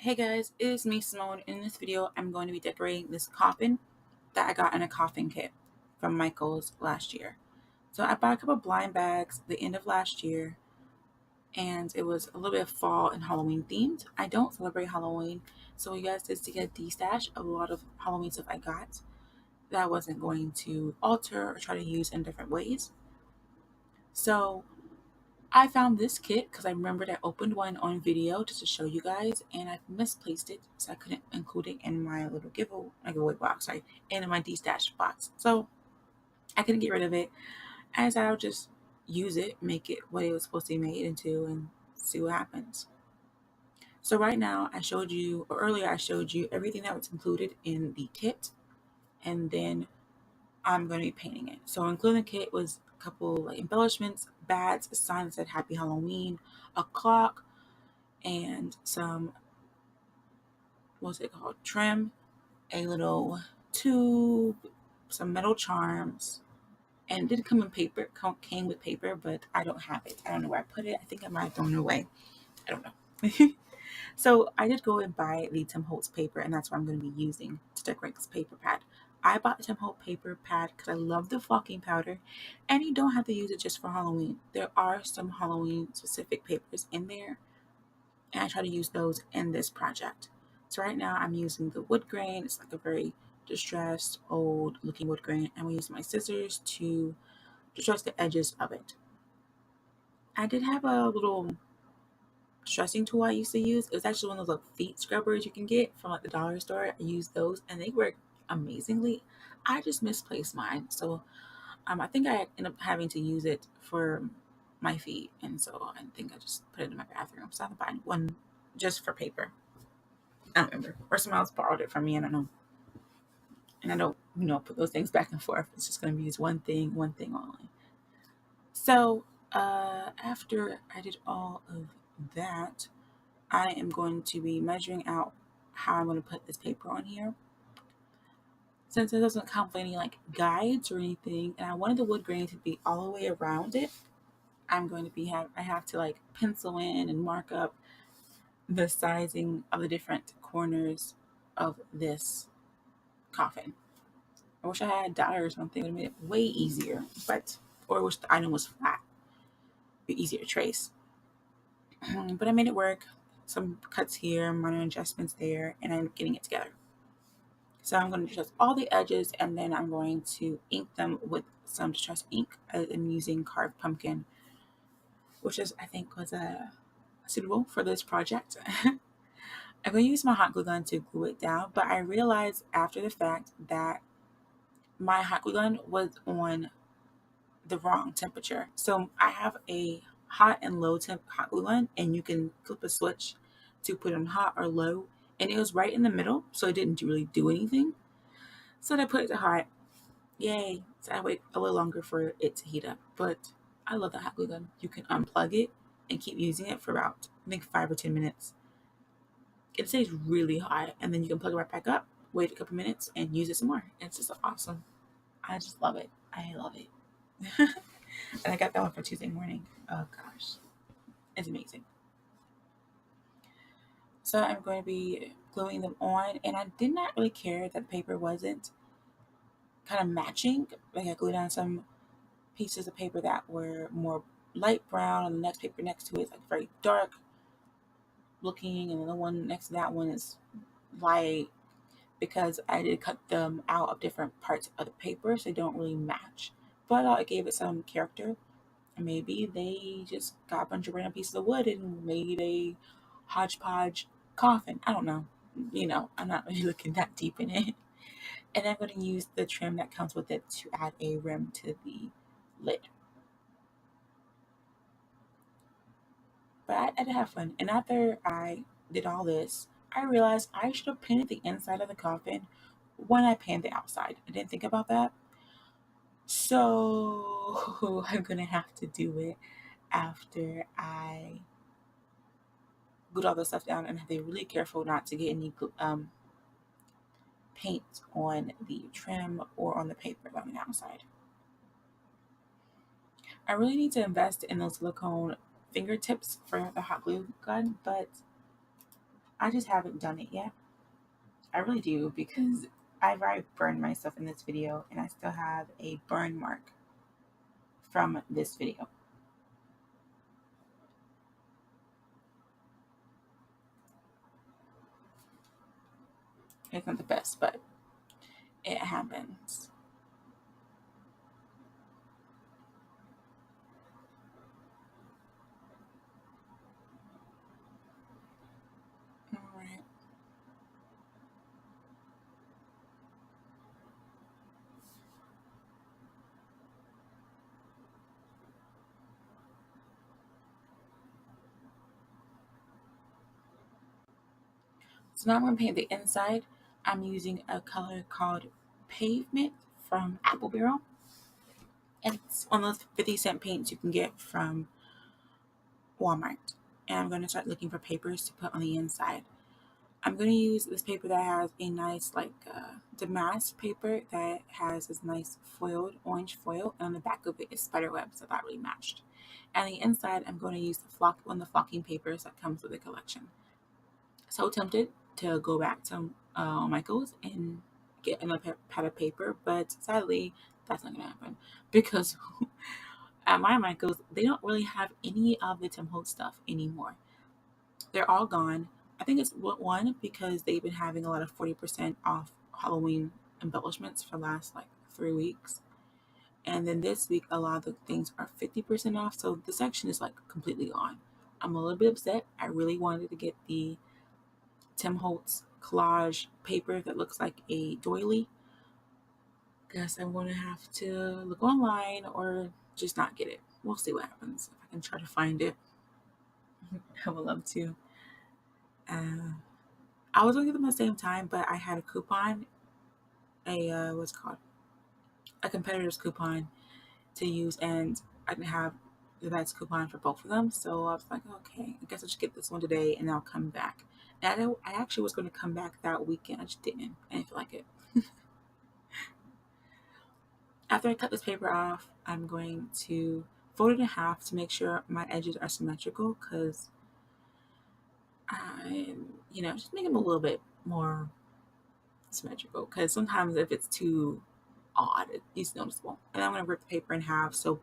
Hey guys, it is me, Simone. In this video, I'm going to be decorating this coffin that I got in a coffin kit from Michael's last year. So I bought a couple of blind bags the end of last year, and it was a little bit of fall and Halloween themed. I don't celebrate Halloween, so you guys did see a de-stash of a lot of Halloween stuff I got that I wasn't going to alter or try to use in different ways. So I found this kit because I remembered I opened one on video just to show you guys, and I misplaced it, so I couldn't include it in my little giveaway box, sorry, and in my de-stash box. So I couldn't get rid of it, as I'll just use it, make it what it was supposed to be made into, and see what happens. So right now, earlier I showed you everything that was included in the kit, and then I'm going to be painting it. So including the kit was a couple like embellishments, bats, a sign that said Happy Halloween, a clock, and some, what's it called, trim, a little tube, some metal charms, and it did come in paper, came with paper, but I don't have it. I don't know where I put it. I think I might have thrown it away. I don't know. So I did go and buy the Tim Holtz paper, and that's what I'm going to be using to decorate this paper pad. I bought the Tim Holtz paper pad because I love the flocking powder, and you don't have to use it just for Halloween. There are some Halloween specific papers in there, and I try to use those in this project. So right now I'm using the wood grain. It's like a very distressed, old looking wood grain. And I'm going to use my scissors to distress the edges of it. I did have a little distressing tool I used to use. It was actually one of those like feet scrubbers you can get from like the dollar store. I used those and they work amazingly. I just misplaced mine. So I think I ended up having to use it for my feet. And so I think I just put it in my bathroom. So I have to buy one just for paper. I don't remember. Or someone else borrowed it from me. I don't know. And I don't, put those things back and forth. It's just going to be just one thing only. So after I did all of that, I am going to be measuring out how I'm going to put this paper on here. Since it doesn't come with any like guides or anything, and I wanted the wood grain to be all the way around it, I have to like pencil in and mark up the sizing of the different corners of this coffin. I wish I had a dollar or something. It would have made it way easier. Or I wish the item was flat. Be easier to trace. But I made it work. Some cuts here, minor adjustments there, and I'm getting it together. So I'm going to adjust all the edges, and then I'm going to ink them with some distress ink. I'm using carved pumpkin, which I think was suitable for this project. I'm going to use my hot glue gun to glue it down, but I realized after the fact that my hot glue gun was on the wrong temperature. So I have a hot and low temp hot glue gun, and you can flip a switch to put it on hot or low, and it was right in the middle, so it didn't really do anything. So I put it to hot. Yay. So I wait a little longer for it to heat up. But I love that hot glue gun. You can unplug it and keep using it for about, I think, 5 or 10 minutes. It stays really hot, and then you can plug it right back up, wait a couple minutes, and use it some more. It's just awesome. I just love it. I love it. And I got that one for Tuesday morning. Oh gosh, it's amazing. So I'm going to be gluing them on, and I did not really care that the paper wasn't kind of matching. Like I glued on some pieces of paper that were more light brown, and the next paper next to it is like very dark looking, and the one next to that one is light, because I did cut them out of different parts of the paper, so they don't really match. But I gave it some character. Maybe they just got a bunch of random pieces of wood and made a hodgepodge coffin. I don't know. I'm not really looking that deep in it. And I'm going to use the trim that comes with it to add a rim to the lid. But I did have fun. And after I did all this, I realized I should have painted the inside of the coffin when I painted the outside. I didn't think about that. So I'm going to have to do it after I glued all the stuff down, and have to be really careful not to get any paint on the trim or on the paper on the outside. I really need to invest in those silicone fingertips for the hot glue gun, but I just haven't done it yet. I really do, because I've already burned myself in this video and I still have a burn mark from this video. It's not the best, but it happens. All right. So now I'm going to paint the inside. I'm using a color called Pavement from Apple Barrel. And it's one of those 50-cent paints you can get from Walmart. And I'm going to start looking for papers to put on the inside. I'm going to use this paper that has a nice, like, damask paper that has this nice foiled, orange foil. And on the back of it is spiderweb, so that really matched. And the inside, I'm going to use one of the flocking papers that comes with the collection. So tempted to go back to Michael's and get another pad of paper, but sadly, that's not going to happen because at my Michael's, they don't really have any of the Tim Holtz stuff anymore. They're all gone. I think it's one because they've been having a lot of 40% off Halloween embellishments for the last like 3 weeks. And then this week, a lot of the things are 50% off. So the section is like completely gone. I'm a little bit upset. I really wanted to get the Tim Holtz collage paper that looks like a doily. Guess I'm going to have to look online or just not get it. We'll see what happens. If I can try to find it, I would love to. I was going to get them at the same time, but I had a coupon, what's it called? A competitor's coupon to use, and I didn't have the best coupon for both of them. So I was like, okay, I guess I'll just get this one today and I'll come back. And I actually was going to come back that weekend. I just didn't. I didn't feel like it. After I cut this paper off, I'm going to fold it in half to make sure my edges are symmetrical, because just make them a little bit more symmetrical, because sometimes if it's too odd, it's noticeable. And I'm going to rip the paper in half so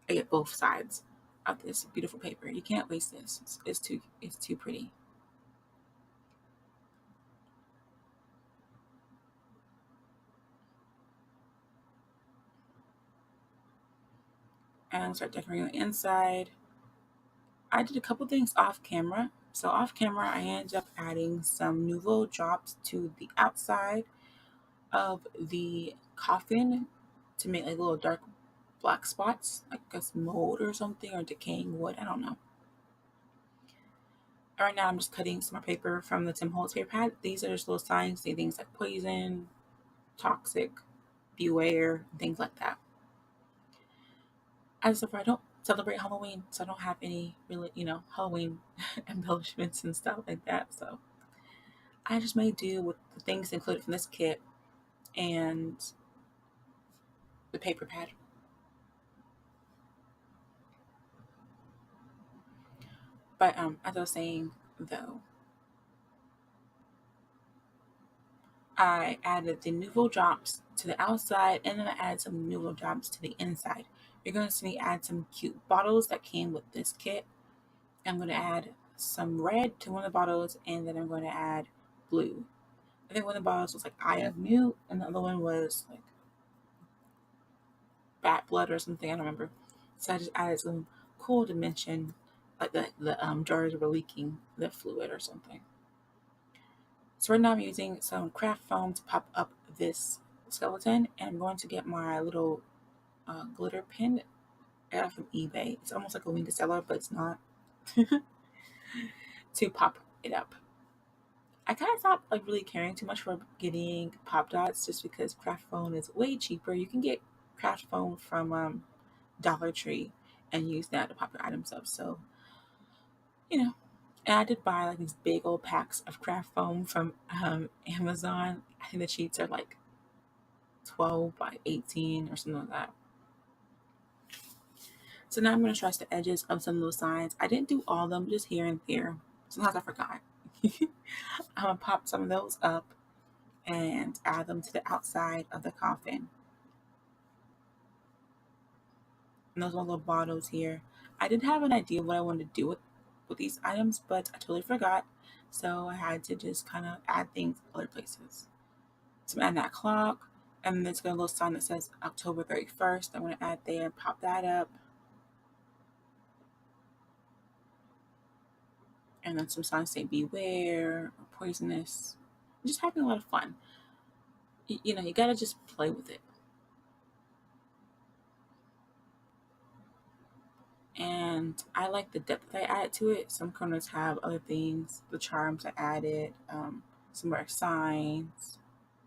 I get both sides of this beautiful paper. You can't waste this. It's too pretty. And start decorating the inside. I did a couple things off camera. So off camera, I ended up adding some Nouveau drops to the outside of the coffin to make like little dark black spots, like I guess mold or something, or decaying wood. I don't know. Right now, I'm just cutting some more paper from the Tim Holtz paper pad. These are just little signs, saying things like poison, toxic, beware, things like that. As if I don't celebrate Halloween, so I don't have any really, Halloween embellishments and stuff like that. So I just may do with the things included from this kit and the paper pad. But as I was saying, though, I added the Nouveau drops to the outside, and then I added some Nouveau drops to the inside. You're going to see me add some cute bottles that came with this kit. I'm going to add some red to one of the bottles, and then I'm going to add blue. I think one of the bottles was like Eye of Newt, and the other one was like Bat Blood or something. I don't remember. So I just added some cool dimension, like the jars were leaking the fluid or something. So right now I'm using some craft foam to pop up this skeleton, and I'm going to get my little glitter pin I got from eBay. It's almost like a wing seller, but it's not. To pop it up. I kind of stopped like really caring too much for getting pop dots, just because craft foam is way cheaper. You can get craft foam from Dollar Tree and use that to pop your items up. So, and I did buy like these big old packs of craft foam from Amazon. I think the sheets are like 12 by 18 or something like that. So now I'm going to trace the edges of some of those signs. I didn't do all of them, just here and there. Sometimes I forgot. I'm gonna pop some of those up and add them to the outside of the coffin. And those are little bottles here. I did have an idea what I wanted to do with these items, but I totally forgot. So I had to just kind of add things other places. So I'm adding that clock, and then there's got a little sign that says October 31st. I'm going to add there and pop that up. And then some signs say beware or poisonous. I'm just having a lot of fun. You know, you got to just play with it. And I like the depth that I added to it. Some corners have other things, the charms I added, some more signs,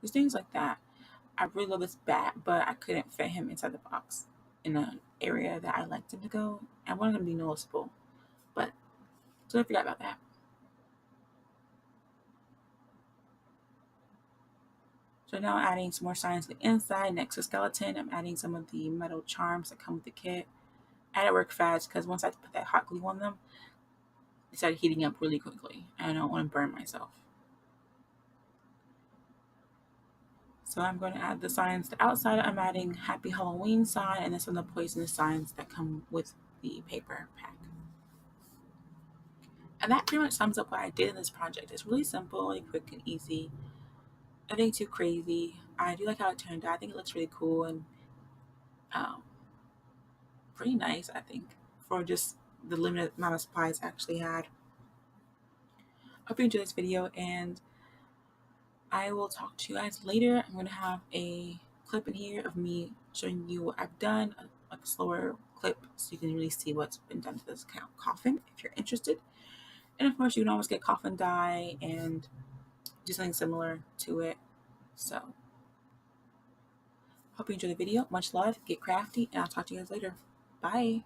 just things like that. I really love this bat, but I couldn't fit him inside the box in an area that I liked him to go. I wanted him to be noticeable, but so I forgot about that. So now I'm adding some more signs to the inside. Next to skeleton, I'm adding some of the metal charms that come with the kit. I had to work fast because once I put that hot glue on them, it started heating up really quickly. And I don't want to burn myself. So I'm going to add the signs to the outside. I'm adding Happy Halloween sign and then some of the poisonous signs that come with the paper pack. And that pretty much sums up what I did in this project. It's really simple and quick and easy. Nothing too crazy. I do like how it turned out. I think it looks really cool and um, pretty nice, I think, for just the limited amount of supplies I actually had. Hope you enjoyed this video, and I will talk to you guys later. I'm going to have a clip in here of me showing you what I've done, like a slower clip, so you can really see what's been done to this coffin if you're interested. And of course, you can always get coffin dye and do something similar to it. So, hope you enjoyed the video. Much love, get crafty, and I'll talk to you guys later. Bye.